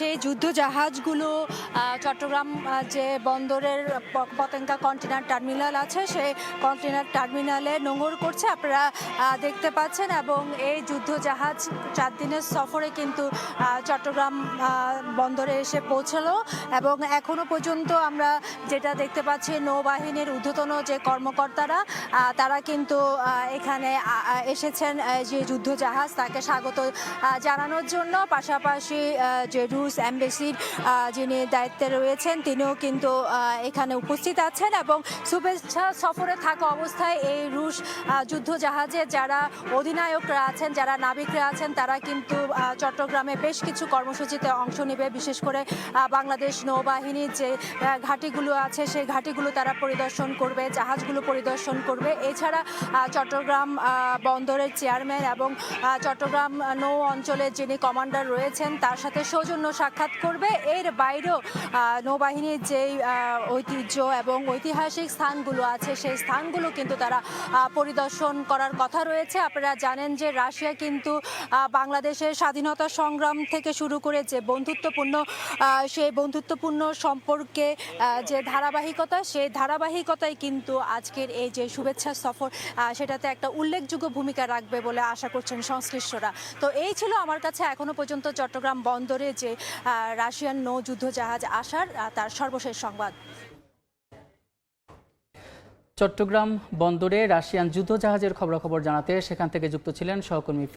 সেই যুদ্ধ জাহাজগুলো চট্টগ্রাম যে বন্দরের পতেঙ্গা কন্টেনার টার্মিনাল আছে সেই কন্টেনার টার্মিনালে নোঙর করছে আপনারা দেখতে পাচ্ছেন। এবং এই যুদ্ধ জাহাজ 4 দিনের সফরে কিন্তু চট্টগ্রাম বন্দরে এসে পৌঁছালো এবং এখনো পর্যন্ত আমরা যেটা দেখতে পাচ্ছি নৌবাহিনীর ঊর্ধ্বতন যে কর্মকর্তারা তারা কিন্তু এখানে এসেছেন যে যুদ্ধ জাহাজ তাকে স্বাগত জানানোর জন্য। পাশাপাশি যে রুশ এমবেসির যিনি দায়িত্বে রয়েছেন তিনিও কিন্তু এখানে উপস্থিত আছেন এবং শুভেচ্ছা সফরে থাকা অবস্থায় এই রুশ যুদ্ধ জাহাজে যারা অধিনায়করা আছেন, যারা নাবিকরা আছেন, তারা কিন্তু চট্টগ্রামে বেশ কিছু কর্মসূচিতে অংশ নেবে। বিশেষ করে বাংলাদেশ নৌবাহিনীর যে ঘাঁটিগুলো আছে সেই ঘাঁটিগুলো তারা পরিদর্শন করবে, জাহাজগুলো পরিদর্শন করবে। এছাড়া চট্টগ্রাম বন্দরের চেয়ারম্যান এবং চট্টগ্রাম নৌ অঞ্চলের যিনি কমান্ডার রয়েছেন তার সাথে সৌজন্য সাক্ষাৎ করবে। এর বাইরেও নৌবাহিনীর যেই ঐতিহ্য এবং ঐতিহাসিক স্থানগুলো আছে সেই স্থানগুলো কিন্তু তারা পরিদর্শন করার কথা রয়েছে। আপনারা জানেন যে রাশিয়া কিন্তু বাংলাদেশের স্বাধীনতা সংগ্রাম থেকে শুরু করে যে সেই বন্ধুত্বপূর্ণ সম্পর্কে যে ধারাবাহিকতা, সেই ধারাবাহিকতায় কিন্তু আজকের এই যে শুভেচ্ছা সফর সেটাতে একটা উল্লেখযোগ্য ভূমিকা রাখবে বলে আশা করছেন সংশ্লিষ্টরা। তো এই ছিল আমার কাছে এখনো পর্যন্ত চট্টগ্রাম বন্দরে যে রাশিয়ান নৌ যুদ্ধ জাহাজ আসার তার সর্বশেষ সংবাদ। চট্টগ্রাম বন্দরে রাশিয়ান যুদ্ধ জাহাজের খবরাখবর জানাতে সেখান থেকে যুক্ত ছিলেন সহকর্মী